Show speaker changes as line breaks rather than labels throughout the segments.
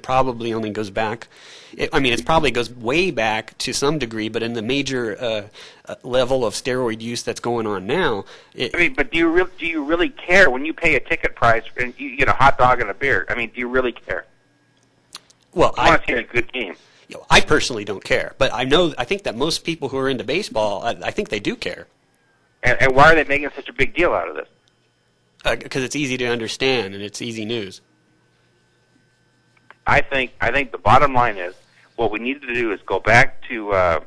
probably only goes back. It probably goes way back to some degree, but in the major level of steroid use that's going on now.
But do you really care when you pay a ticket price and you get a hot dog and a beer? I mean, do you really care?
Well,
I want to see a good game.
I personally don't care, but I think that most people who are into baseball, I think they do care.
And why are they making such a big deal out of this?
Because it's easy to understand and it's easy news.
I think the bottom line is what we need to do is go back to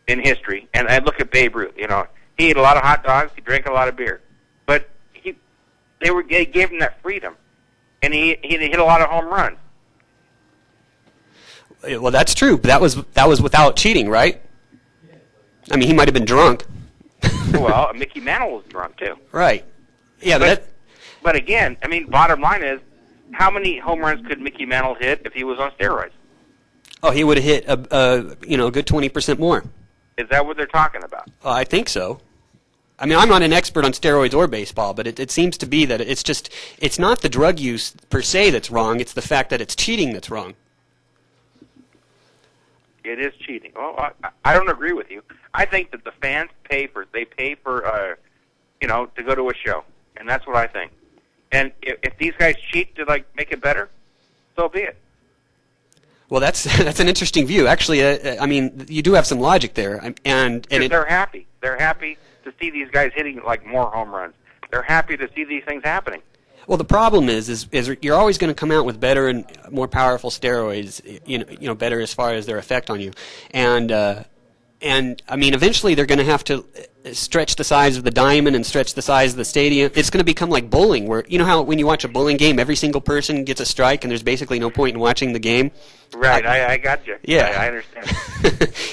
in history and look at Babe Ruth. You know, he ate a lot of hot dogs, he drank a lot of beer, but they gave him that freedom, and he hit a lot of home runs.
Well, that's true. But that was without cheating, right? I mean, he might have been drunk.
Well, Mickey Mantle was drunk too.
Right. Yeah,
but again, I mean, bottom line is, how many home runs could Mickey Mantle hit if he was on steroids?
Oh, he would have hit a good 20% more.
Is that what they're talking about?
I think so. I mean, I'm not an expert on steroids or baseball, but it seems to be that it's not the drug use per se that's wrong. It's the fact that it's cheating that's wrong.
It is cheating. Oh, I don't agree with you. I think that the fans pay for to go to a show, and that's what I think. And if these guys cheat to make it better, so be it.
Well, that's an interesting view. Actually, I mean, you do have some logic there, and
they're happy. They're happy to see these guys hitting more home runs. They're happy to see these things happening.
Well, the problem is you're always going to come out with better and more powerful steroids. Better as far as their effect on you, and I mean, eventually they're going to have to stretch the size of the diamond and stretch the size of the stadium. It's going to become like bowling, where you know how when you watch a bowling game, every single person gets a strike, and there's basically no point in watching the game.
Right, I got you.
Yeah,
I understand.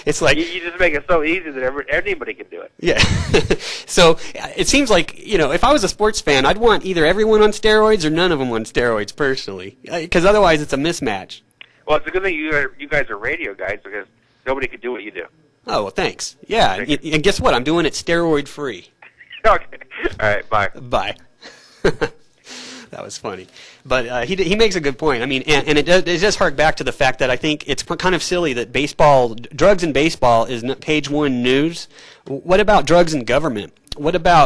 It's like
you just make it so easy that anybody can do it.
Yeah. So it seems like if I was a sports fan, I'd want either everyone on steroids or none of them on steroids personally, because otherwise it's a mismatch.
Well, it's a good thing you guys are radio guys because nobody could do what you do.
Oh, well, thanks. Yeah, and guess what? I'm doing it steroid-free.
Okay. All right, bye.
Bye. That was funny. But he makes a good point. I mean, and it does hark back to the fact that I think it's kind of silly that drugs in baseball is page one news. What about drugs in government? What about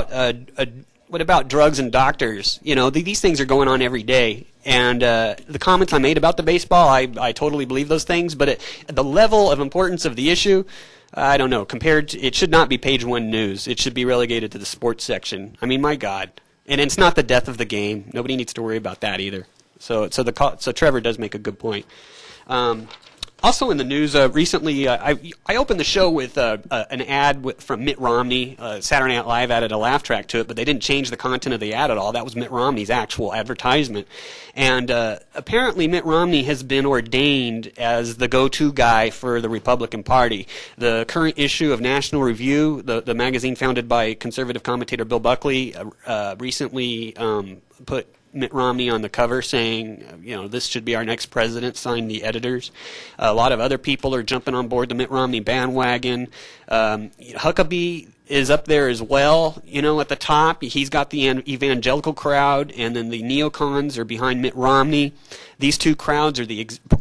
drugs and doctors? These things are going on every day. And the comments I made about the baseball, I totally believe those things. But at the level of importance of the issue, I don't know. It should not be page one news. It should be relegated to the sports section. I mean, my God. And it's not the death of the game. Nobody needs to worry about that either. So Trevor does make a good point. Also in the news recently, I opened the show with an ad from Mitt Romney. Saturday Night Live added a laugh track to it, but they didn't change the content of the ad at all. That was Mitt Romney's actual advertisement. And apparently Mitt Romney has been ordained as the go-to guy for the Republican Party. The current issue of National Review, the magazine founded by conservative commentator Bill Buckley, recently put Mitt Romney on the cover saying, this should be our next president, signed the editors. A lot of other people are jumping on board the Mitt Romney bandwagon. Huckabee is up there as well, at the top. He's got the evangelical crowd, and then the neocons are behind Mitt Romney. These two crowds are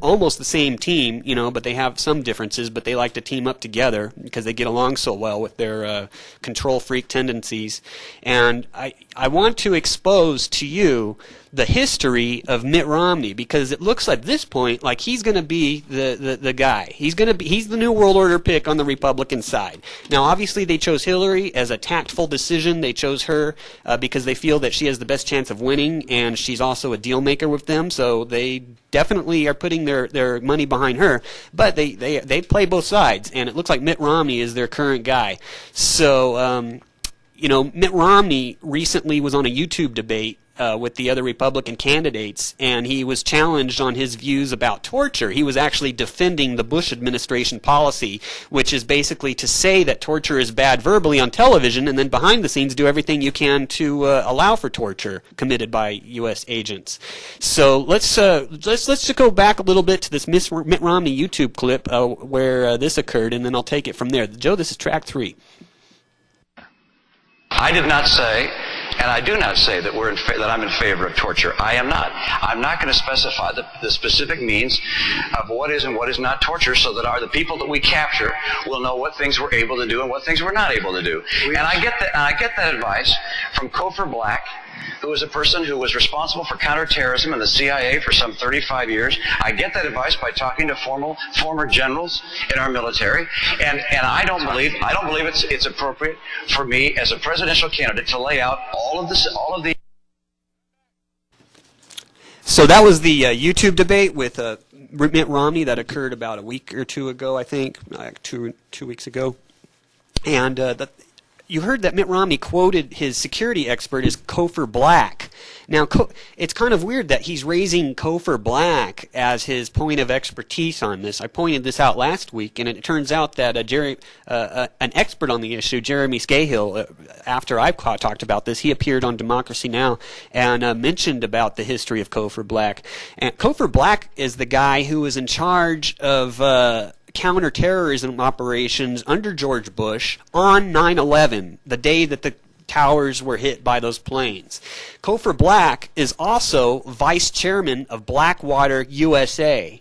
almost the same team, but they have some differences, but they like to team up together because they get along so well with their control freak tendencies. And I want to expose to you the history of Mitt Romney, because it looks at this point like he's going to be the guy. He's the new world order pick on the Republican side. Now, obviously, they chose Hillary as a tactful decision. They chose her because they feel that she has the best chance of winning, and she's also a deal maker with them. So they definitely are putting their money behind her. But they play both sides, and it looks like Mitt Romney is their current guy. So Mitt Romney recently was on a YouTube debate with the other Republican candidates, and he was challenged on his views about torture. He was actually defending the Bush administration policy, which is basically to say that torture is bad verbally on television, and then behind the scenes do everything you can to allow for torture committed by U.S. agents. So let's just go back a little bit to this Mitt Romney YouTube clip where this occurred, and then I'll take it from there. Joe, this is track 3.
I did not say And I do not say that that I'm in favor of torture. I am not. I'm not going to specify the specific means of what is and what is not torture, so that the people that we capture will know what things we're able to do and what things we're not able to do. And I get that advice from Cofer Black, who was a person who was responsible for counterterrorism in the CIA for some 35 years. I get that advice by talking to former generals in our military, and I don't believe it's appropriate for me as a presidential candidate to lay out all of the.
So that was the YouTube debate with Mitt Romney that occurred about a week or two ago, I think, like two weeks ago, and you heard that Mitt Romney quoted his security expert as Cofer Black. Now, it's kind of weird that he's raising Cofer Black as his point of expertise on this. I pointed this out last week, and it turns out that an expert on the issue, Jeremy Scahill, after I talked about this, he appeared on Democracy Now! And mentioned about the history of Cofer Black. And Cofer Black is the guy who was in charge of counterterrorism operations under George Bush on 9/11, the day that the towers were hit by those planes. Cofer Black is also vice chairman of Blackwater USA.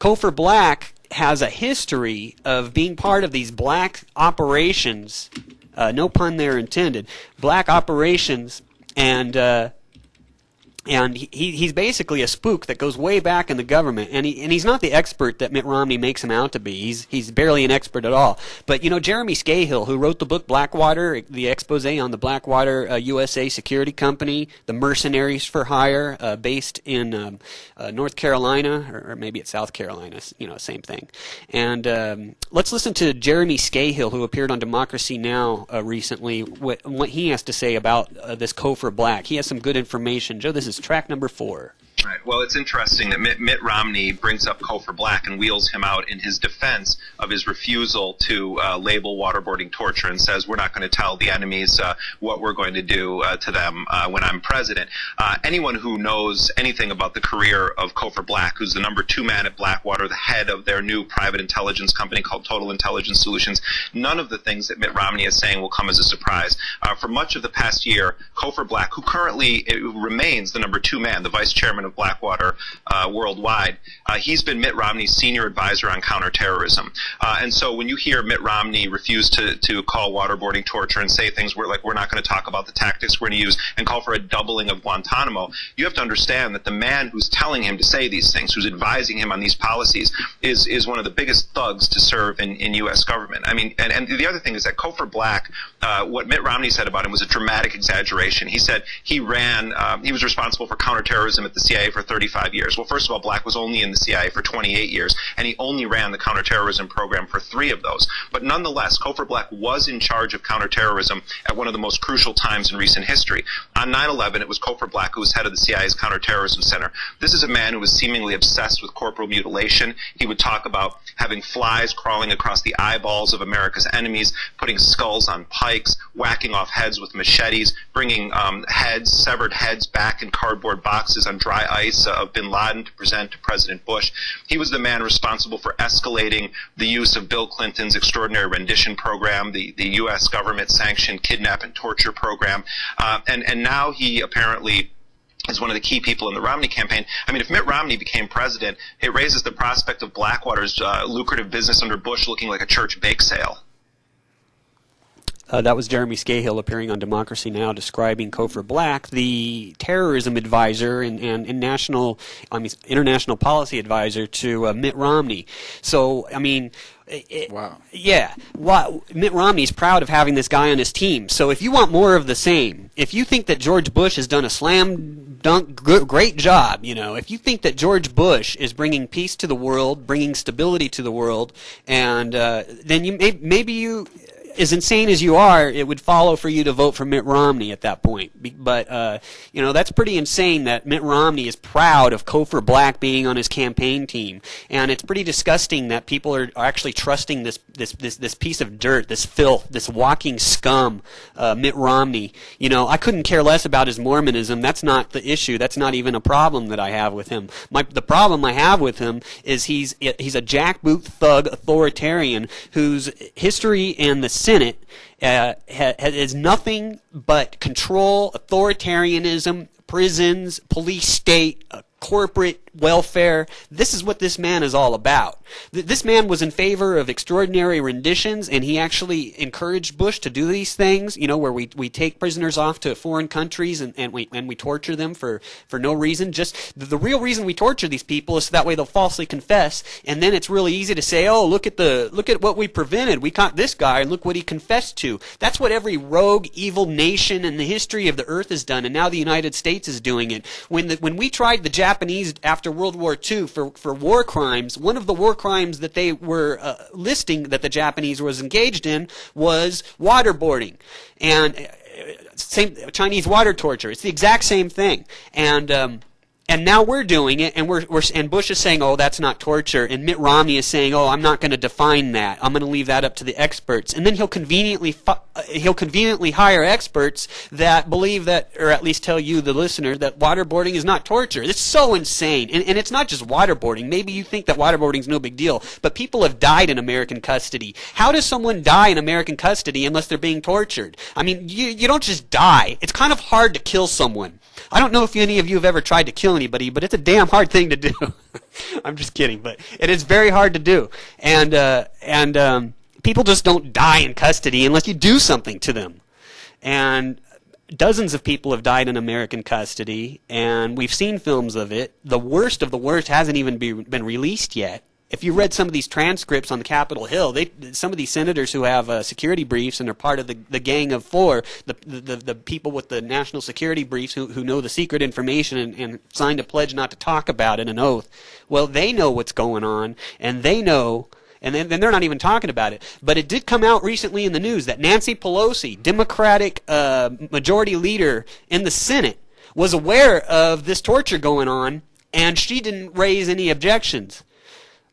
Cofer Black has a history of being part of these black operations, no pun there intended, black operations, and he's basically a spook that goes way back in the government, and he's not the expert that Mitt Romney makes him out to be. He's barely an expert at all. But Jeremy Scahill, who wrote the book Blackwater, the expose on the Blackwater USA security company, the mercenaries for hire, based in North Carolina, or maybe it's South Carolina, same thing. And let's listen to Jeremy Scahill, who appeared on Democracy Now! Recently, what he has to say about this Cofer Black. He has some good information. Joe, this is track number 4.
Right. Well, it's interesting that Mitt Romney brings up Cofer Black and wheels him out in his defense of his refusal to label waterboarding torture, and says we're not going to tell the enemies what we're going to do to them when I'm president. Anyone who knows anything about the career of Cofer Black, who's the number 2 man at Blackwater, the head of their new private intelligence company called Total Intelligence Solutions, none of the things that Mitt Romney is saying will come as a surprise. For much of the past year, Cofer Black, who currently remains the number 2 man, the vice chairman of Blackwater worldwide, he's been Mitt Romney's senior advisor on counterterrorism. And so when you hear Mitt Romney refuse to call waterboarding torture and say things we're not going to talk about the tactics we're going to use, and call for a doubling of Guantanamo, you have to understand that the man who's telling him to say these things, who's advising him on these policies, is one of the biggest thugs to serve in U.S. government. I mean, and the other thing is that Cofer Black, what Mitt Romney said about him was a dramatic exaggeration. He said he was responsible for counterterrorism at the CIA for 35 years. Well, first of all, Black was only in the CIA for 28 years, and he only ran the counterterrorism program for 3 of those. But nonetheless, Cofer Black was in charge of counterterrorism at one of the most crucial times in recent history. On 9/11, it was Cofer Black who was head of the CIA's counterterrorism center. This is a man who was seemingly obsessed with corporal mutilation. He would talk about having flies crawling across the eyeballs of America's enemies, putting skulls on pikes, whacking off heads with machetes, bringing severed heads back in cardboard boxes on dry ice of bin Laden to present to President Bush. He was the man responsible for escalating the use of Bill Clinton's extraordinary rendition program, the U.S. government-sanctioned kidnap and torture program, and now he apparently is one of the key people in the Romney campaign. I mean, if Mitt Romney became president, it raises the prospect of Blackwater's lucrative business under Bush looking like a church bake sale.
That was Jeremy Scahill appearing on Democracy Now! Describing Cofer Black, the terrorism advisor and international policy advisor to Mitt Romney. So, I mean, wow. Yeah. Mitt Romney's proud of having this guy on his team. So if you want more of the same, if you think that George Bush has done a slam dunk great job, if you think that George Bush is bringing peace to the world, bringing stability to the world, and then maybe you, as insane as you are, it would follow for you to vote for Mitt Romney at that point. But, that's pretty insane that Mitt Romney is proud of Cofer Black being on his campaign team. And it's pretty disgusting that people are actually trusting this piece of dirt, this filth, this walking scum, Mitt Romney. I couldn't care less about his Mormonism. That's not the issue. That's not even a problem that I have with him. The problem I have with him is he's a jackboot thug authoritarian whose history and the Senate is nothing but control, authoritarianism, prisons, police state, corporate welfare. This is what this man is all about. This man was in favor of extraordinary renditions, and he actually encouraged Bush to do these things, where we take prisoners off to foreign countries and we torture them for no reason. Just the real reason we torture these people is so that way they'll falsely confess, and then it's really easy to say, oh, look at what we prevented. We caught this guy, and look what he confessed to. That's what every rogue, evil nation in the history of the earth has done, and now the United States is doing it. When we tried the Japanese after World War II for war crimes, one of the war crimes that they were listing that the Japanese was engaged in was waterboarding and same Chinese water torture. It's the exact same thing, and now we're doing it, and and Bush is saying, oh, that's not torture, and Mitt Romney is saying, oh, I'm not going to define that. I'm going to leave that up to the experts, and then he'll conveniently hire experts that believe that, or at least tell you, the listener, that waterboarding is not torture. It's so insane, and it's not just waterboarding. Maybe you think that waterboarding is no big deal, but people have died in American custody. How does someone die in American custody unless they're being tortured? I mean, you don't just die. It's kind of hard to kill someone. I don't know if any of you have ever tried to kill anybody, but it's a damn hard thing to do. I'm just kidding, but it is very hard to do. And people just don't die in custody unless you do something to them. And dozens of people have died in American custody, and we've seen films of it. The worst of the worst hasn't even been released yet. If you read some of these transcripts on Capitol Hill, some of these senators who have security briefs and are part of the Gang of Four, the people with the national security briefs who know the secret information and signed a pledge not to talk about it, an oath, well, they know what's going on, and they know, and then they're not even talking about it. But it did come out recently in the news that Nancy Pelosi, Democratic majority leader in the Senate, was aware of this torture going on, and she didn't raise any objections.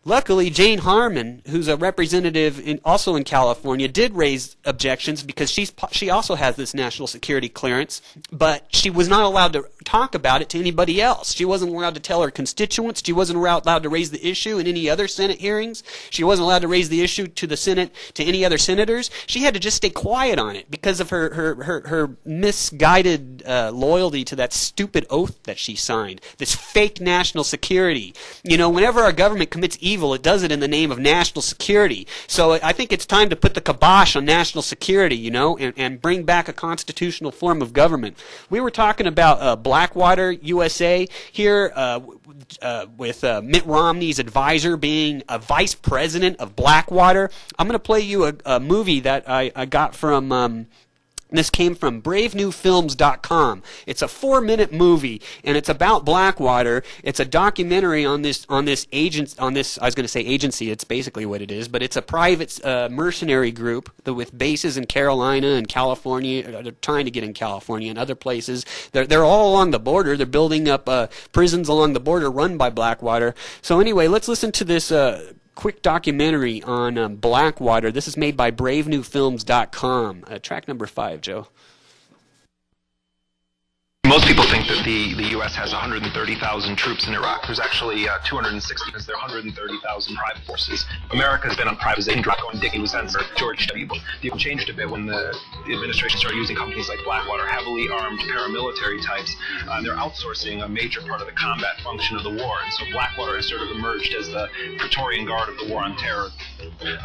Luckily, Jane Harman, who's a representative also in California, did raise objections because she also has this national security clearance, but she was not allowed to talk about it to anybody else. She wasn't allowed to tell her constituents. She wasn't allowed to raise the issue in any other Senate hearings. She wasn't allowed to raise the issue to the Senate, to any other senators. She had to just stay quiet on it because of her misguided loyalty to that stupid oath that she signed, this fake national security. Whenever our government commits evil, it does it in the name of national security. So I think it's time to put the kibosh on national security, and bring back a constitutional form of government. We were talking about Blackwater, USA, here with Mitt Romney's advisor being a vice president of Blackwater. I'm going to play you a movie that I got from... This came from bravenewfilms.com. It's a 4-minute movie, and it's about Blackwater. It's a documentary on this agency. I was going to say agency. It's basically what it is, but it's a private mercenary group with bases in Carolina and California. They're trying to get in California and other places. They're all along the border. They're building up prisons along the border run by Blackwater. So anyway, let's listen to this quick documentary on Blackwater. This is made by bravenewfilms.com. Track number 5, Joe.
Most people think that the U.S. has 130,000 troops in Iraq. There's actually 260 because there are 130,000 private forces. America's been on privatization drop going Dickie was under George W. Bush. The changed a bit when the administration started using companies like Blackwater, heavily armed paramilitary types. They're outsourcing a major part of the combat function of the war, and so Blackwater has sort of emerged as the Praetorian Guard of the war on terror.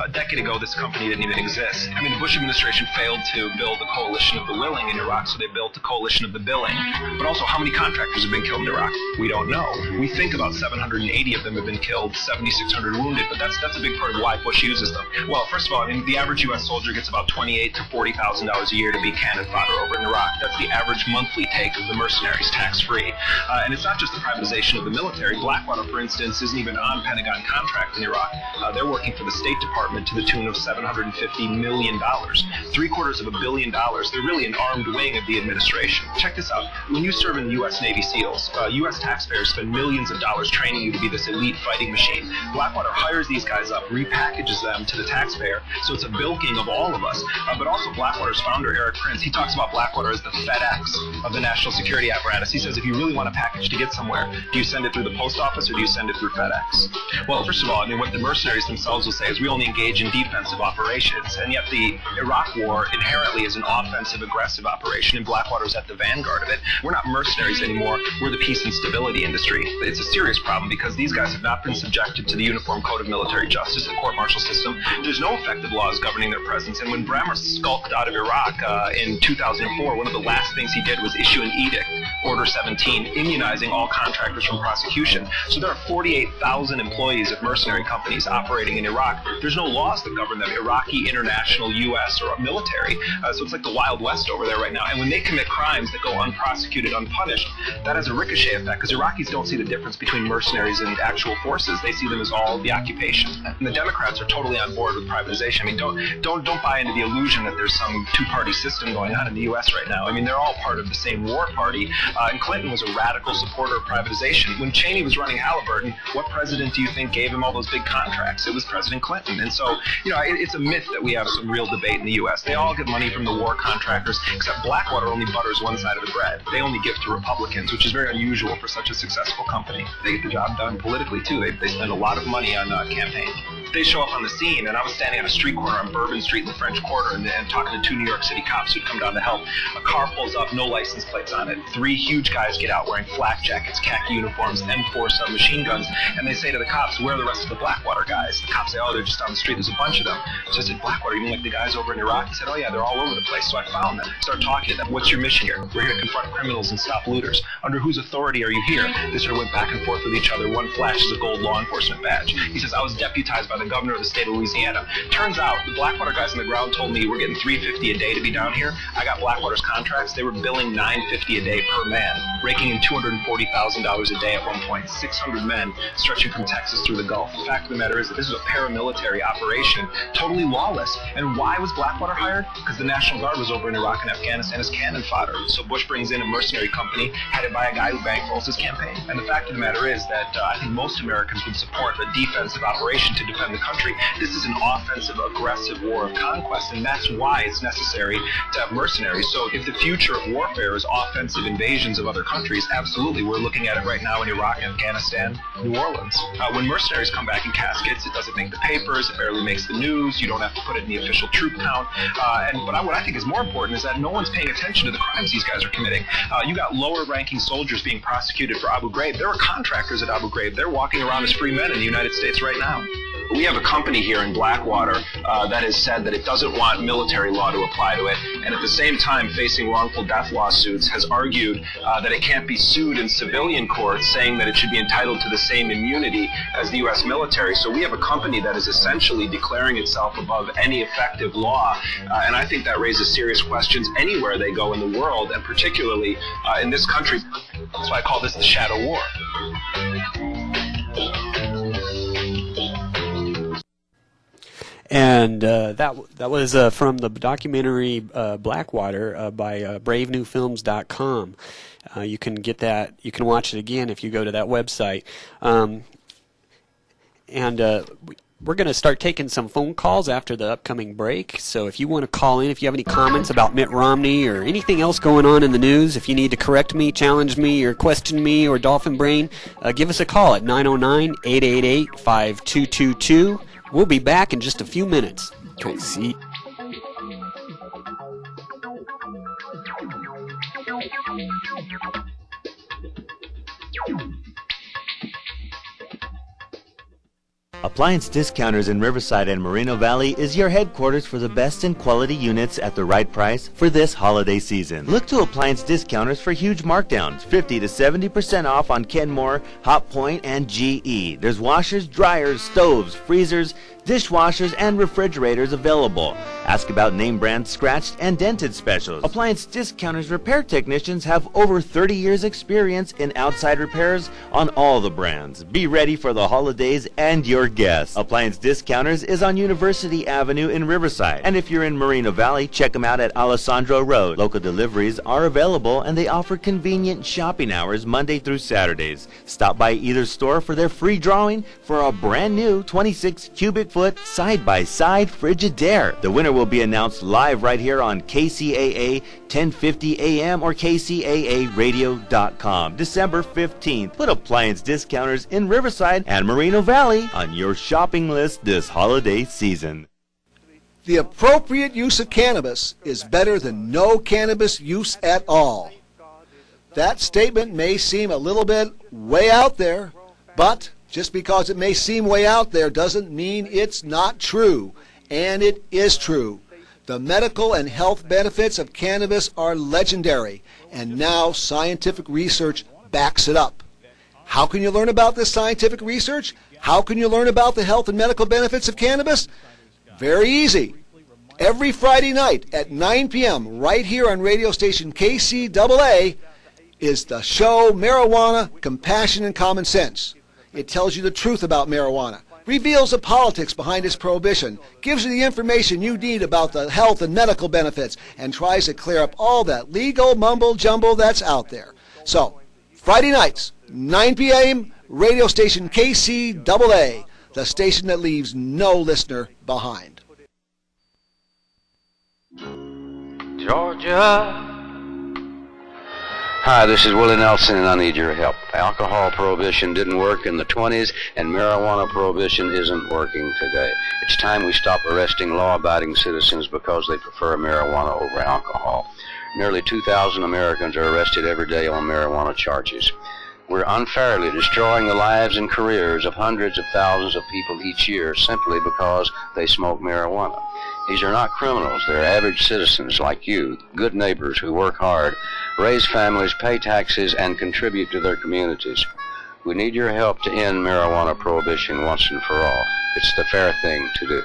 A decade ago, this company didn't even exist. I mean, the Bush administration failed to build a coalition of the willing in Iraq, so they built a coalition of the billing. But also, how many contractors have been killed in Iraq? We don't know. We think about 780 of them have been killed, 7,600 wounded, but that's a big part of why Bush uses them. Well, first of all, I mean, the average U.S. soldier gets about $28,000 to $40,000 a year to be cannon fodder over in Iraq. That's the average monthly take of the mercenaries, tax-free. And it's not just the privatization of the military. Blackwater, for instance, isn't even on Pentagon contract in Iraq. They're working for the State Department to the tune of $750 million. $750 million. They're really an armed wing of the administration. Check this out. When you serve in the U.S. Navy SEALs, U.S. taxpayers spend millions of dollars training you to be this elite fighting machine. Blackwater hires these guys up, repackages them to the taxpayer, so it's a bilking of all of us. But also Blackwater's founder, Eric Prince, he talks about Blackwater as the FedEx of the national security apparatus. He says if you really want a package to get somewhere, do you send it through the post office or do you send it through FedEx? Well, first of all, I mean, what the mercenaries themselves will say is says we only engage in defensive operations, and yet the Iraq War inherently is an offensive, aggressive operation, and Blackwater's at the vanguard of it. We're not mercenaries anymore. We're the peace and stability industry. It's a serious problem because these guys have not been subjected to the Uniform Code of Military Justice, the court-martial system. There's no effective laws governing their presence, and when Bremer skulked out of Iraq in 2004, one of the last things he did was issue an edict, Order 17, immunizing all contractors from prosecution. So there are 48,000 employees of mercenary companies operating in Iraq. There's no laws that govern them, Iraqi, international, U.S., or military. So it's like the Wild West over there right now. And when they commit crimes that go unprosecuted, unpunished, that has a ricochet effect, because Iraqis don't see the difference between mercenaries and actual forces. They see them as all the occupation. And the Democrats are totally on board with privatization. I mean, don't buy into the illusion that there's some two-party system going on in the U.S. right now. I mean, they're all part of the same war party. And Clinton was a radical supporter of privatization. When Cheney was running Halliburton, what president do you think gave him all those big contracts? It was President Clinton. And so, it's a myth that we have some real debate in the U.S. They all get money from the war contractors, except Blackwater only butters one side of the bread. They only give to Republicans, which is very unusual for such a successful company. They get the job done politically, too. They spend a lot of money on campaign. They show up on the scene, and I was standing on a street corner on Bourbon Street in the French Quarter and talking to two New York City cops who'd come down to help. A car pulls up, no license plates on it. Three huge guys get out wearing flak jackets, khaki uniforms, M4 submachine guns, and they say to the cops, where are the rest of the Blackwater guys? The cops say, oh, they're just on the street, there's a bunch of them. So I said, Blackwater, you mean like the guys over in Iraq? He said, oh yeah, they're all over the place. So I found them. Started talking to them. What's your mission here? We're here to confront criminals and stop looters. Under whose authority are you here? They sort of went back and forth with each other. One flashes a gold law enforcement badge. He says, I was deputized by the governor of the state of Louisiana. Turns out, the Blackwater guys on the ground told me we're getting $350 a day to be down here. I got Blackwater's contracts. They were billing $950 a day per man, raking in $240,000 a day at one point. 600 men stretching from Texas through the Gulf. The fact of the matter is that this is a paramilitary operation, totally lawless. And why was Blackwater hired? Because the National Guard was over in Iraq and Afghanistan as cannon fodder. So Bush brings in a mercenary company headed by a guy who bankrolls his campaign. And the fact of the matter is that I think most Americans would support a defensive operation to defend the country. This is an offensive, aggressive war of conquest, and that's why it's necessary to have mercenaries. So if the future of warfare is offensive invasions of other countries, absolutely. We're looking at it right now in Iraq, Afghanistan, New Orleans. When mercenaries come back in caskets, it doesn't make the papers, it barely makes the news, you don't have to put it in the official troop count. But what I think is more important is that no one's paying attention to the crimes these guys are committing. You got lower-ranking soldiers being prosecuted for Abu Ghraib. There were contractors at Abu Ghraib. They're walking around as free men in the United States right now. We have a company here in Blackwater that has said that it doesn't want military law to apply to it, and at the same time, facing wrongful death lawsuits, has argued that it can't be sued in civilian courts, saying that it should be entitled to the same immunity as the U.S. military. So we have a company that is essentially declaring itself above any effective law, and I think that raises serious questions anywhere they go in the world, and particularly in this country. That's why I call this the shadow war.
And that was from the documentary Blackwater by BraveNewFilms.com. You can get that. You can watch it again if you go to that website. We're going to start taking some phone calls after the upcoming break. So if you want to call in, if you have any comments about Mitt Romney or anything else going on in the news, if you need to correct me, challenge me, or question me, or Dolphin Brain, give us a call at 909-888-5222. We'll be back in just a few minutes. See.
Appliance Discounters in Riverside and Moreno Valley is your headquarters for the best in quality units at the right price for this holiday season. Look to Appliance Discounters for huge markdowns, 50 to 70% off on Kenmore, Hot Point, and GE. There's washers, dryers, stoves, freezers, dishwashers, and refrigerators available. Ask about name brand scratched and dented specials. Appliance Discounters repair technicians have over 30 years experience in outside repairs on all the brands. Be ready for the holidays and your guests. Appliance Discounters is on University Avenue in Riverside. And if you're in Moreno Valley, check them out at Alessandro Road. Local deliveries are available and they offer convenient shopping hours Monday through Saturdays. Stop by either store for their free drawing for a brand new 26 cubic foot side-by-side Frigidaire. The winner will be announced live right here on KCAA 1050 AM or KCAAradio.com December 15th. Put Appliance Discounters in Riverside and Moreno Valley on your your shopping list this holiday season.
The appropriate use of cannabis is better than no cannabis use at all. That statement may seem a little bit way out there, but just because it may seem way out there doesn't mean it's not true, and it is true. The medical and health benefits of cannabis are legendary, and now scientific research backs it up. How can you learn about this scientific research? How can you learn about the health and medical benefits of cannabis? Very easy. Every Friday night at 9 p.m. right here on radio station KCAA is the show Marijuana, Compassion, and Common Sense. It tells you the truth about marijuana, reveals the politics behind its prohibition, gives you the information you need about the health and medical benefits, and tries to clear up all that legal mumble-jumble that's out there. So, Friday nights, 9 p.m., radio station KCAA, the station that leaves no listener behind.
Georgia. Hi, this is Willie Nelson, and I need your help. Alcohol prohibition didn't work in the 20s, and marijuana prohibition isn't working today. It's time we stop arresting law-abiding citizens because they prefer marijuana over alcohol. Nearly 2,000 Americans are arrested every day on marijuana charges. We're unfairly destroying the lives and careers of hundreds of thousands of people each year simply because they smoke marijuana. These are not criminals. They're average citizens like you, good neighbors who work hard, raise families, pay taxes, and contribute to their communities. We need your help to end marijuana prohibition once and for all. It's the fair thing to do.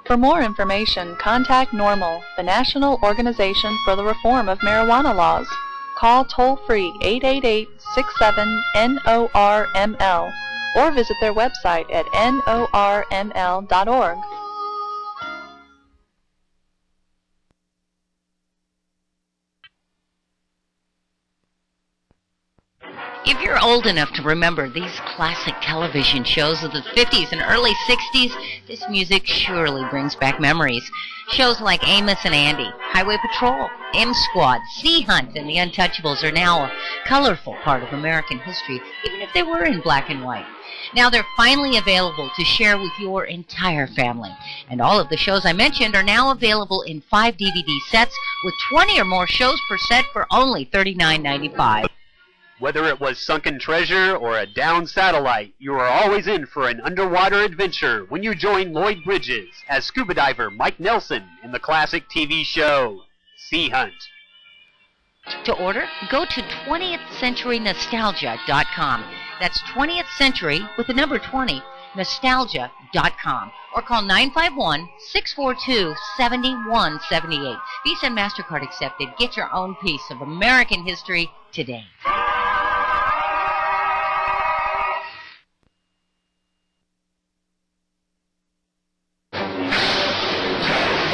For more information, contact NORML, the National Organization for the Reform of Marijuana Laws. Call toll-free 888-67-NORML or visit their website at norml.org.
If you're old enough to remember these classic television shows of the 50s and early 60s, this music surely brings back memories. Shows like Amos and Andy, Highway Patrol, M Squad, Sea Hunt, and The Untouchables are now a colorful part of American history, even if they were in black and white. Now they're finally available to share with your entire family. And all of the shows I mentioned are now available in 5 DVD sets with 20 or more shows per set for only $39.95.
Whether it was sunken treasure or a downed satellite, you are always in for an underwater adventure when you join Lloyd Bridges as scuba diver Mike Nelson in the classic TV show Sea Hunt.
To order, go to 20thCenturyNostalgia.com. That's 20th Century with the number 20, Nostalgia.com. Or call 951-642-7178. Visa and MasterCard accepted. Get your own piece of American history today.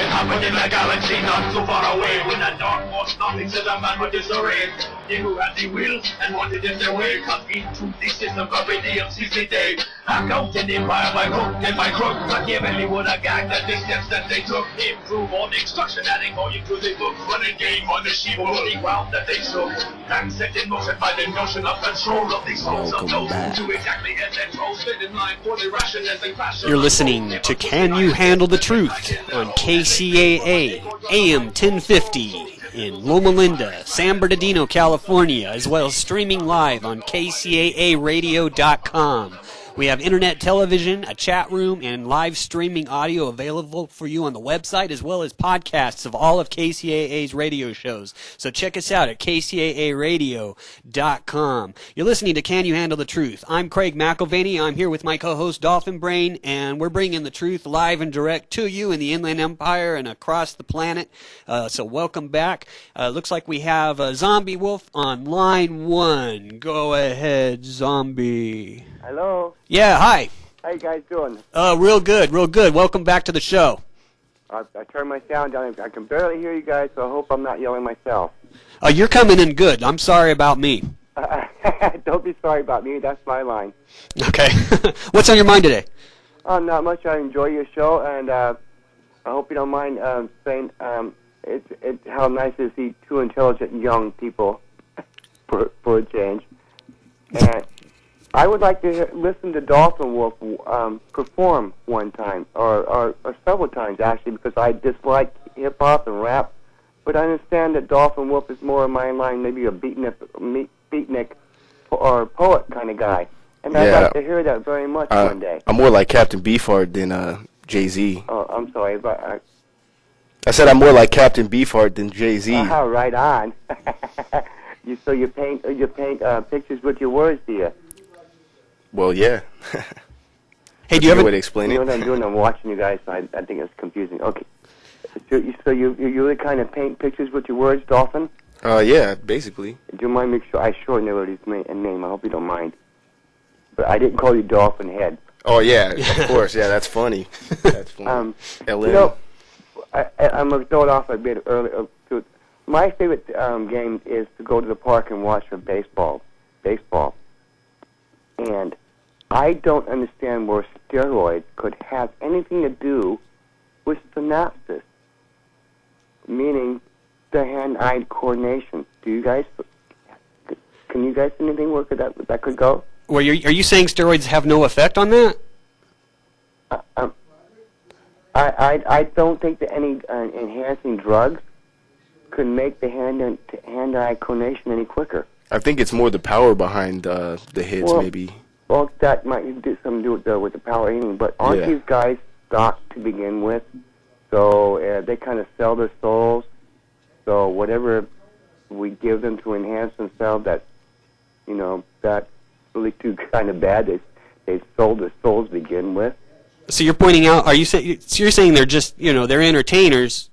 Happened in the galaxy not so far away. When a dark force nothing says a man with disarray. They who had the will and wanted it their way cut into the system of the MCC day. Hack out the empire by hook and by crook. But the heavenly would have gagged at the steps that they took. Improve on extraction, adding volume to the book. Running game on the sheep of the ground that they soak. Time set in motion by the notion of control of the souls of those who do exactly as they roles fit in line for the ration as they crash.
You're listening to Can You Handle the Truth on KCAA AM 1050 in Loma Linda, San Bernardino, California, as well as streaming live on KCAAradio.com. We have internet television, a chat room, and live streaming audio available for you on the website, as well as podcasts of all of KCAA's radio shows. So check us out at KCAAradio.com. You're listening to Can You Handle the Truth? I'm Craig McElvaney. I'm here with my co-host Dolphin Brain, and we're bringing the truth live and direct to you in the Inland Empire and across the planet. So welcome back. Looks like we have Zombie Wolf on line 1. Go ahead, Zombie.
Hello.
Yeah, hi.
How you guys doing?
Real good, real good. Welcome back to the show.
I turned my sound down. I can barely hear you guys, so I hope I'm not yelling myself.
You're coming in good. I'm sorry about me.
Don't be sorry about me. That's my line.
Okay. What's on your mind today?
Not much. I enjoy your show, and I hope you don't mind saying it's how nice to see two intelligent young people for a change. And I would like to listen to Dolphin Wolf perform one time, or several times actually, because I dislike hip hop and rap. But I understand that Dolphin Wolf is more in my line, maybe a beatnik or poet kind of guy. And I'd like to hear that very much one day.
I'm more like Captain Beefheart than Jay-Z.
Oh, I'm sorry, but
I said I'm more like Captain Beefheart than Jay-Z.
Right on. So you paint pictures with your words, do you?
Well, yeah.
Hey, do you have
a way to explain
you know
it?
what I'm doing? I'm watching you guys, so I think it's confusing. Okay. So you really kind of paint pictures with your words, Dolphin?
Yeah, basically.
Do you mind make sure I shorten everybody's name? I hope you don't mind. But I didn't call you Dolphin Head.
Oh, yeah, of course. Yeah, that's funny. That's funny.
You know, I'm going to throw it off a bit earlier. My favorite game is to go to the park and watch for baseball. And I don't understand where steroids could have anything to do with synapses, meaning the hand-eye coordination. Can you guys see anything where that could go?
Well, are you saying steroids have no effect on that?
I don't think that any enhancing drugs could make the hand-eye coordination any quicker.
I think it's more the power behind the hits, maybe.
Well, that might do something to do with the power hitting, but aren't these guys stock to begin with? So they kind of sell their souls. So whatever we give them to enhance themselves, that's really too kind of bad. They sold their souls to begin with.
So you're pointing out? You're saying they're just they're entertainers,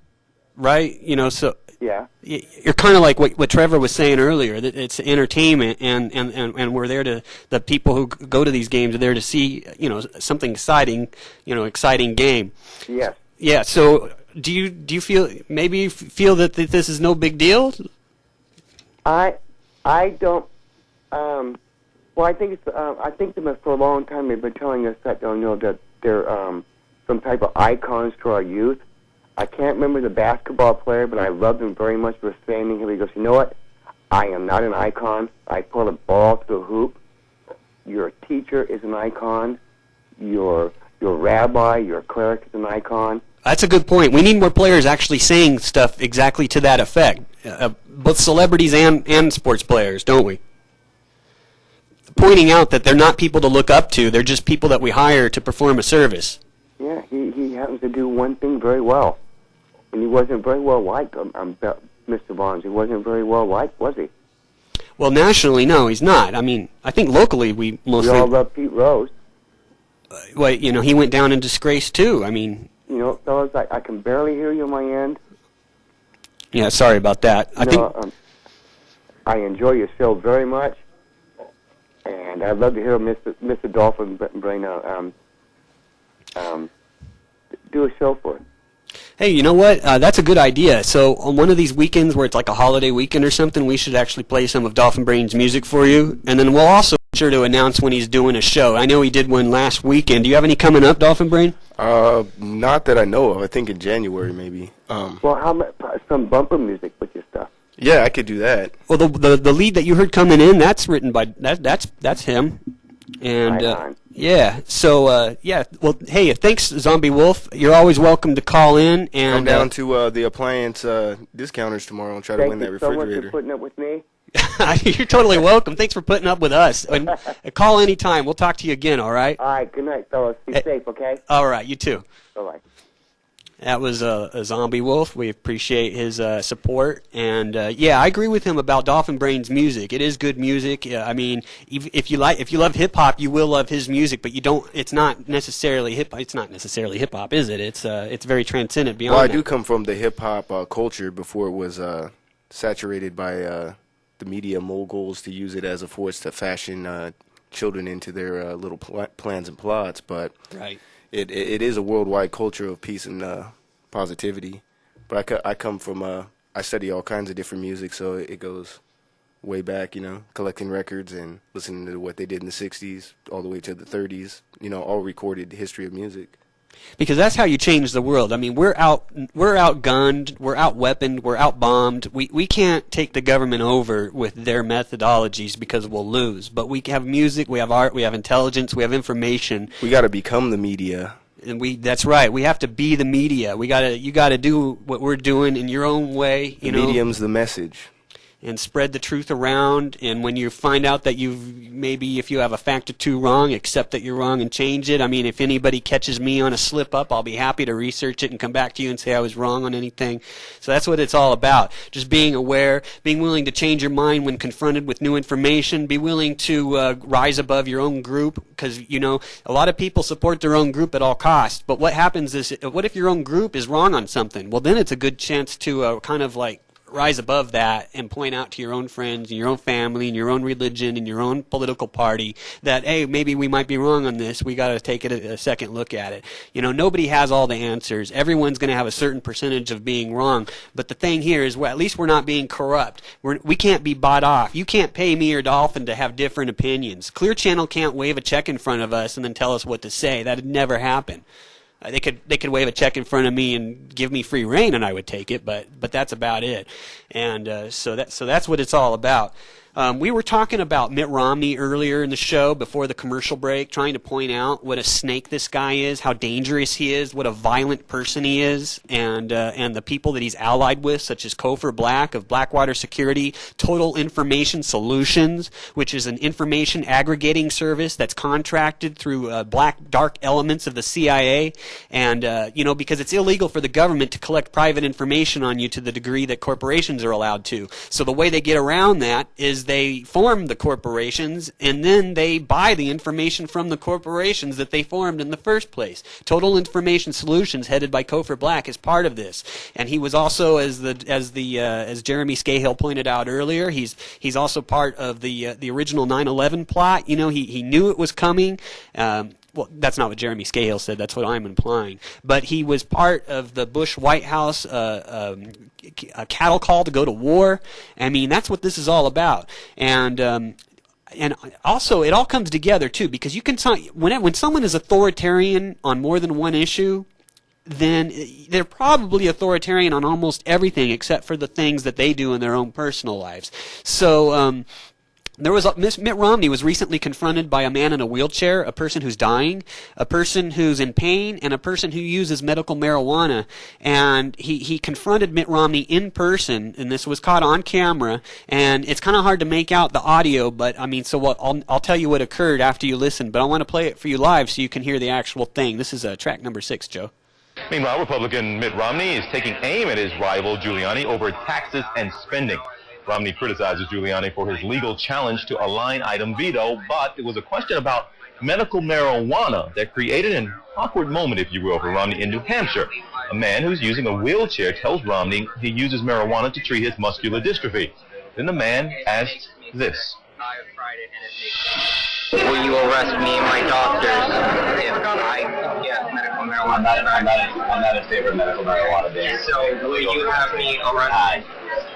right? So
yeah.
You're kind of like what Trevor was saying earlier, that it's entertainment, and we're there to, the people who go to these games are there to see something exciting, exciting game.
Yes.
Yeah. So do you feel that this is no big deal?
I don't. Well, I think it's. I think that for a long time they've been telling us that that they're some type of icons to our youth. I can't remember the basketball player, but I loved him very much for standing here. He goes, you know what? I am not an icon. I put a ball to the hoop. Your teacher is an icon. Your rabbi, your cleric is an icon.
That's a good point. We need more players actually saying stuff exactly to that effect, both celebrities and sports players, don't we? Pointing out that they're not people to look up to. They're just people that we hire to perform a service.
Yeah, he happens to do one thing very well. And he wasn't very well liked, Mr. Barnes. He wasn't very well liked, was he?
Well, nationally, no, he's not. I mean, I think locally we mostly...
We all love Pete Rose.
Well, he went down in disgrace, too. I mean...
Fellas, I can barely hear you on my end.
Yeah, sorry about that.
I enjoy your show very much. And I'd love to hear Mr. Dolphin Brain do a show for it.
Hey, you know what? That's a good idea. So on one of these weekends where it's like a holiday weekend or something, we should actually play some of Dolphin Brain's music for you. And then we'll also be sure to announce when he's doing a show. I know he did one last weekend. Do you have any coming up, Dolphin Brain?
Not that I know of. I think in January, maybe.
Well, how about some bumper music with your stuff?
Yeah, I could do that.
Well, the lead that you heard coming in, that's written by that's him. And yeah, so yeah. Well, hey, thanks, Zombie Wolf. You're always welcome to call in and
come down to the appliance discounters tomorrow and try to win that refrigerator.
Thank you so much for putting up with me.
You're totally welcome. Thanks for putting up with us. And call anytime. We'll talk to you again. All right.
All right. Good night, fellas. Be safe. Okay.
All right. You too.
Bye-bye.
That was a Zombie Wolf. We appreciate his support, and yeah, I agree with him about Dolphin Brain's music. It is good music. I mean, if you love hip hop, you will love his music. But you don't. It's not necessarily hip. It's not necessarily hip hop, is it? It's very transcendent beyond.
Well, I
that.
do come from the hip hop culture before it was saturated by the media moguls to use it as a force to fashion children into their little plans and plots. But
right.
It is a worldwide culture of peace and positivity. But I come from, I study all kinds of different music, so it goes way back, collecting records and listening to what they did in the 60s all the way to the 30s, all recorded history of music.
Because that's how you change the world. I mean, we're outgunned, we're outweaponed, we're outbombed. We can't take the government over with their methodologies because we'll lose. But we have music, we have art, we have intelligence, we have information.
We got to become the media.
And that's right. We have to be the media. You got to do what we're doing in your own way,
The medium's the message.
And spread the truth around. And when you find out that if you have a fact or two wrong, accept that you're wrong and change it. I mean, if anybody catches me on a slip up, I'll be happy to research it and come back to you and say I was wrong on anything. So that's what it's all about. Just being aware, being willing to change your mind when confronted with new information, be willing to rise above your own group, because, a lot of people support their own group at all costs. But what happens is, what if your own group is wrong on something? Well, then it's a good chance to kind of like rise above that and point out to your own friends and your own family and your own religion and your own political party that, hey, maybe we might be wrong on this. We got to take a second look at it. Nobody has all the answers. Everyone's going to have a certain percentage of being wrong. But the thing here is, at least we're not being corrupt. We can't be bought off. You can't pay me or Dolphin to have different opinions. Clear Channel can't wave a check in front of us and then tell us what to say. That'd never happen. They could wave a check in front of me and give me free reign, and I would take it. But that's about it. And so that's what it's all about. We were talking about Mitt Romney earlier in the show before the commercial break, trying to point out what a snake this guy is, how dangerous he is, what a violent person he is, and the people that he's allied with, such as Cofer Black of Blackwater Security, Total Information Solutions, which is an information aggregating service that's contracted through dark elements of the CIA, and because it's illegal for the government to collect private information on you to the degree that corporations are allowed to. So the way they get around that is they form the corporations, and then they buy the information from the corporations that they formed in the first place. Total Information Solutions, headed by Cofer Black, is part of this, and he was also, as Jeremy Scahill pointed out earlier, he's also part of the original 9/11 plot. He knew it was coming. Well, that's not what Jeremy Scahill said. That's what I'm implying. But he was part of the Bush White House a cattle call to go to war. I mean, that's what this is all about. And also, it all comes together too, because you can when someone is authoritarian on more than one issue, then they're probably authoritarian on almost everything except for the things that they do in their own personal lives. So. Mitt Romney was recently confronted by a man in a wheelchair, a person who's dying, a person who's in pain, and a person who uses medical marijuana. And he confronted Mitt Romney in person, and this was caught on camera. And it's kind of hard to make out the audio, but I'll tell you what occurred after you listen. But I want to play it for you live so you can hear the actual thing. This is track number 6, Joe.
Meanwhile, Republican Mitt Romney is taking aim at his rival Giuliani over taxes and spending. Romney criticizes Giuliani for his legal challenge to a line-item veto, but it was a question about medical marijuana that created an awkward moment, if you will, for Romney in New Hampshire. A man who's using a wheelchair tells Romney he uses marijuana to treat his muscular dystrophy. Then the man asked this.
Will you arrest me and my doctors if I get medical marijuana? I'm not in favor of medical marijuana. So will you have me arrested?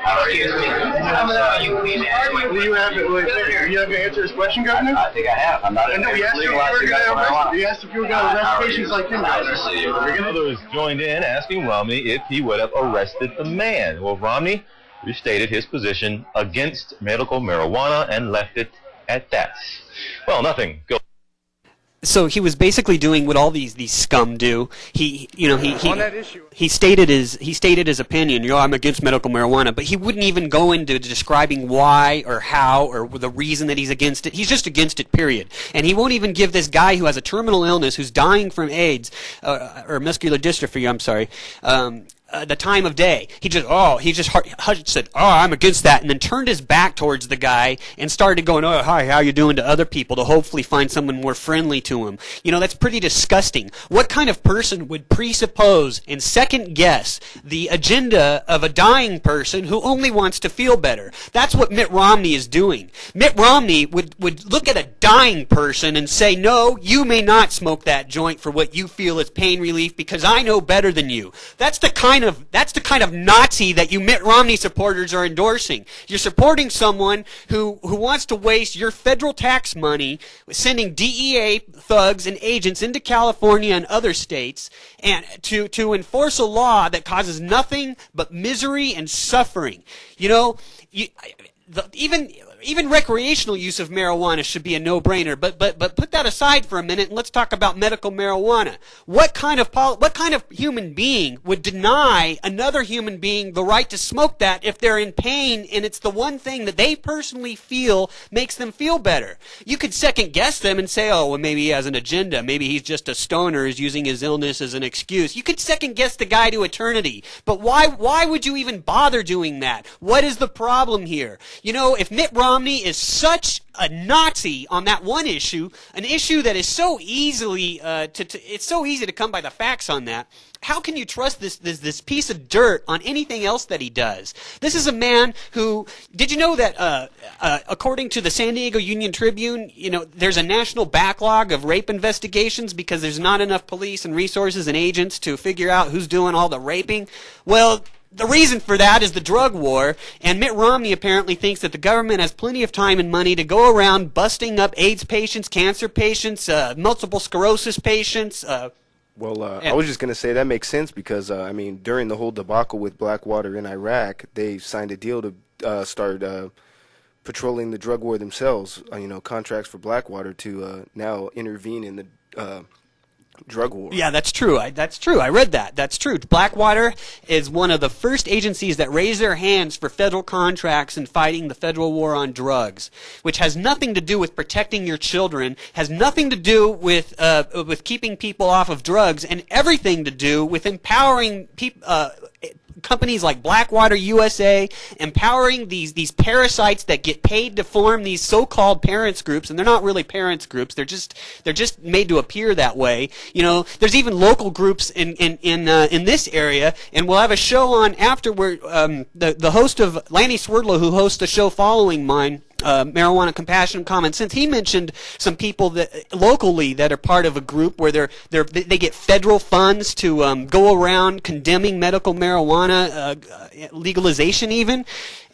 Excuse me.
Will you have to answer his question, Governor?
I think I have. I'm not in favor of legalizing medical marijuana.
He asked if you were going to arrest patients like him.
Others joined in asking Romney if he would have arrested the man. Well, Romney restated his position against medical marijuana and left it at that. Well, nothing. Go.
So he was basically doing what all these scum do. He stated his opinion. I'm against medical marijuana, but he wouldn't even go into describing why or how or the reason that he's against it. He's just against it, period. And he won't even give this guy who has a terminal illness, who's dying from AIDS or muscular dystrophy. I'm sorry. The time of day. He just said, I'm against that, and then turned his back towards the guy and started going, hi, how you doing, to other people to hopefully find someone more friendly to him. That's pretty disgusting. What kind of person would presuppose and second guess the agenda of a dying person who only wants to feel better? That's what Mitt Romney is doing. Mitt Romney would look at a dying person and say, no, you may not smoke that joint for what you feel is pain relief because I know better than you. That's the kind kind of Nazi that you Mitt Romney supporters are endorsing. You're supporting someone who wants to waste your federal tax money sending DEA thugs and agents into California and other states and to enforce a law that causes nothing but misery and suffering. You know, even recreational use of marijuana should be a no-brainer. But put that aside for a minute and let's talk about medical marijuana. What kind of human being would deny another human being the right to smoke that if they're in pain and it's the one thing that they personally feel makes them feel better? You could second guess them and say, oh, well, maybe he has an agenda. Maybe he's just a stoner who's using his illness as an excuse. You could second guess the guy to eternity. But why would you even bother doing that? What is the problem here? You know, if Mitt Romney is such a Nazi on that one issue, an issue that is so easily it's so easy to come by the facts on that. How can you trust this piece of dirt on anything else that he does? This is a man who, did you know that according to the San Diego Union Tribune, you know, there's a national backlog of rape investigations because there's not enough police and resources and agents to figure out who's doing all the raping? Well, the reason for that is the drug war, and Mitt Romney apparently thinks that the government has plenty of time and money to go around busting up AIDS patients, cancer patients, multiple sclerosis patients.
I was just going to say that makes sense because, I mean, during the whole debacle with Blackwater in Iraq, they signed a deal to start patrolling the drug war themselves, contracts for Blackwater to now intervene in the drug war.
Yeah, that's true. That's true. I read that. That's true. Blackwater is one of the first agencies that raised their hands for federal contracts in fighting the federal war on drugs, which has nothing to do with protecting your children, has nothing to do with keeping people off of drugs, and everything to do with empowering companies like Blackwater USA, empowering these parasites that get paid to form these so-called parents groups, and they're not really parents groups. They're just made to appear that way. You know, there's even local groups in this area, and we'll have a show on afterward. The host of Lanny Swerdlow, who hosts the show following mine, Marijuana Compassion and Common Sense, he mentioned some people that locally that are part of a group where they get federal funds to go around condemning medical marijuana legalization even,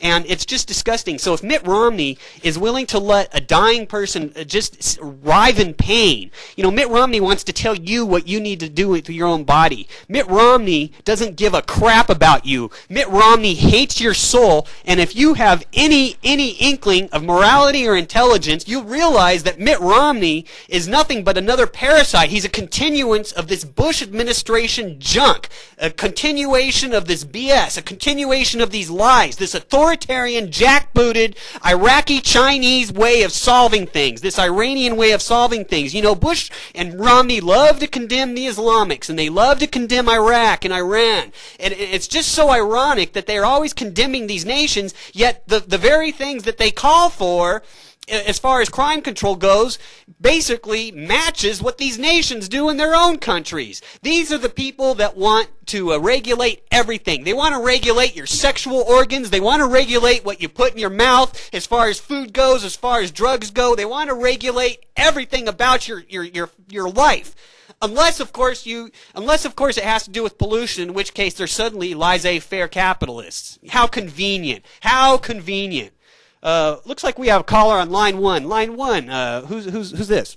and it's just disgusting. So if Mitt Romney is willing to let a dying person just writhe in pain, you know, Mitt Romney wants to tell you what you need to do with your own body. Mitt Romney doesn't give a crap about you. Mitt Romney hates your soul, and if you have any inkling of morality or intelligence, you realize that Mitt Romney is nothing but another parasite. He's a continuance of this Bush administration junk, a continuation of this BS, a continuation of these lies, this authoritarian, jackbooted, Iraqi-Chinese way of solving things, this Iranian way of solving things. You know, Bush and Romney love to condemn the Islamics, and they love to condemn Iraq and Iran. And it's just so ironic that they're always condemning these nations, yet the very things that they call for as far as crime control goes, basically matches what these nations do in their own countries. These are the people that want to regulate everything. They want to regulate your sexual organs. They want to regulate what you put in your mouth as far as food goes, as far as drugs go. They want to regulate everything about your life. Unless of course it has to do with pollution, in which case they're suddenly laissez-faire capitalists. How convenient. How convenient. Looks like we have a caller on line one. Line one, who's this?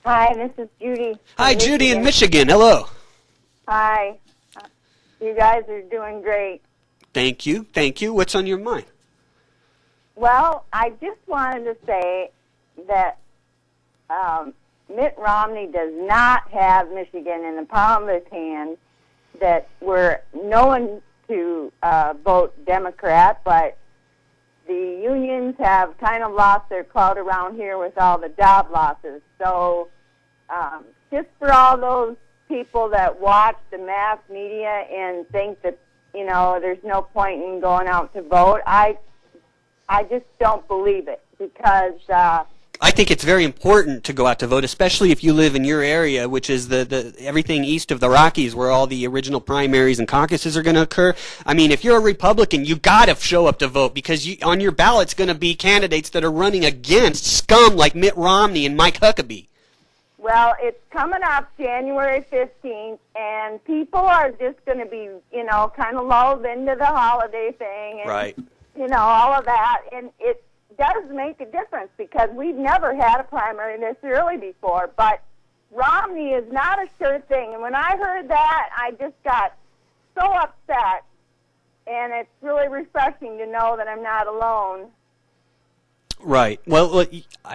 Hi, this is Judy.
Hi, Judy in Michigan. Hello.
Hi. You guys are doing great.
Thank you. Thank you. What's on your mind?
Well, I just wanted to say that Mitt Romney does not have Michigan in the palm of his hand, that we're known to vote Democrat, but the unions have kind of lost their clout around here with all the job losses. So just for all those people that watch the mass media and think that, you know, there's no point in going out to vote, I just don't believe it, because
I think it's very important to go out to vote, especially if you live in your area, which is the everything east of the Rockies, where all the original primaries and caucuses are going to occur. I mean, if you're a Republican, you got to show up to vote, because on your ballot's going to be candidates that are running against scum like Mitt Romney and Mike Huckabee.
Well, it's coming up January 15th, and people are just going to be, kind of lulled into the holiday thing. And,
right.
All of that. And it does make a difference because we've never had a primary this early before. But Romney is not a sure thing. And when I heard that, I just got so upset. And it's really refreshing to know that I'm not alone.
Right. Well,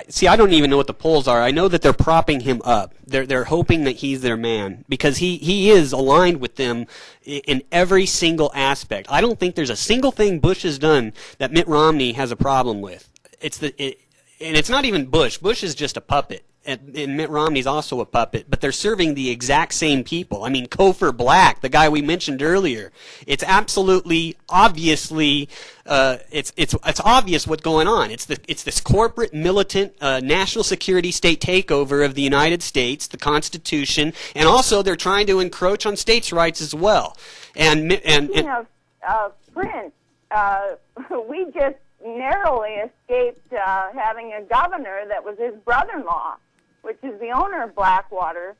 see, I don't even know what the polls are. I know that they're propping him up. They're hoping that he's their man because he is aligned with them in every single aspect. I don't think there's a single thing Bush has done that Mitt Romney has a problem with. And it's not even Bush. Bush is just a puppet. And Mitt Romney's also a puppet, but they're serving the exact same people. I mean, Cofer Black, the guy we mentioned earlier. It's absolutely, obviously, it's obvious what's going on. It's this corporate, militant, national security state takeover of the United States, the Constitution, and also they're trying to encroach on states' rights as well.
Speaking of Prince, we just narrowly escaped having a governor that was his brother-in-law, which is the owner of Blackwater.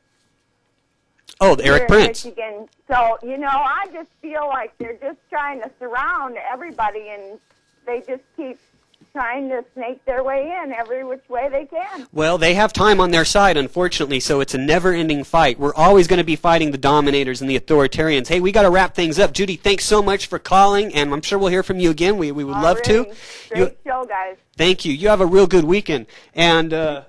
Oh, Eric Prince.
Michigan. So, I just feel like they're just trying to surround everybody, and they just keep trying to snake their way in every which way they can.
Well, they have time on their side, unfortunately, so it's a never-ending fight. We're always going to be fighting the dominators and the authoritarians. Hey, we got to wrap things up. Judy, thanks so much for calling, and I'm sure we'll hear from you again. We would love to.
Great show, guys.
Thank you. You have a real good weekend. And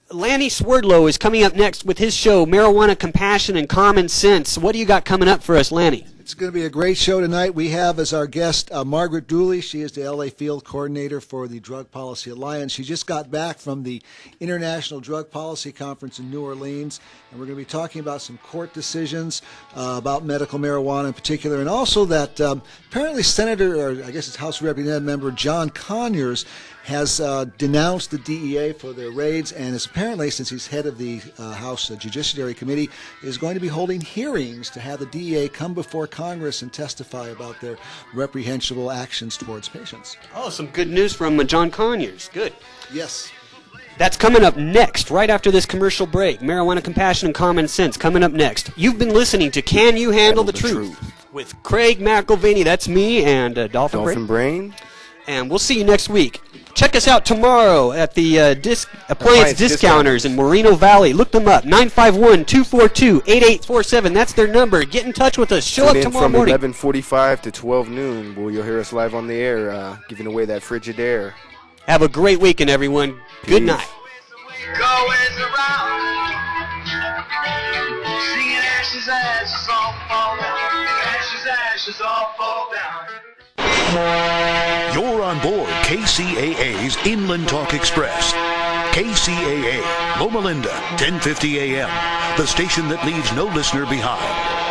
Lanny Swerdlow is coming up next with his show, Marijuana, Compassion, and Common Sense. What do you got coming up for us, Lanny?
It's going to be a great show tonight. We have as our guest Margaret Dooley. She is the LA Field Coordinator for the Drug Policy Alliance. She just got back from the International Drug Policy Conference in New Orleans, and we're going to be talking about some court decisions about medical marijuana in particular, and also that apparently Senator, or I guess it's House Representative member John Conyers, has denounced the DEA for their raids, and is apparently, since he's head of the House Judiciary Committee, is going to be holding hearings to have the DEA come before Congress and testify about their reprehensible actions towards patients.
Oh, some good news from John Conyers. Good.
Yes.
That's coming up next, right after this commercial break. Marijuana, Compassion, and Common Sense coming up next. You've been listening to Can You Handle the Truth? With Craig McElvaney, that's me, and Dolphin Brain. And we'll see you next week. Check us out tomorrow at the Appliance Discounters in Moreno Valley. Look them up, 951-242-8847. That's their number. Get in touch with us. Show up tomorrow morning.
From 11:45 to 12 noon, where you'll hear us live on the air, giving away that Frigidaire.
Have a great weekend, everyone.
Peace.
Good night.
Goes around, singing ashes, ashes all fall down, ashes, ashes all fall down.
You're on board KCAA's Inland Talk Express. KCAA, Loma Linda, 1050 AM, the station that leaves no listener behind.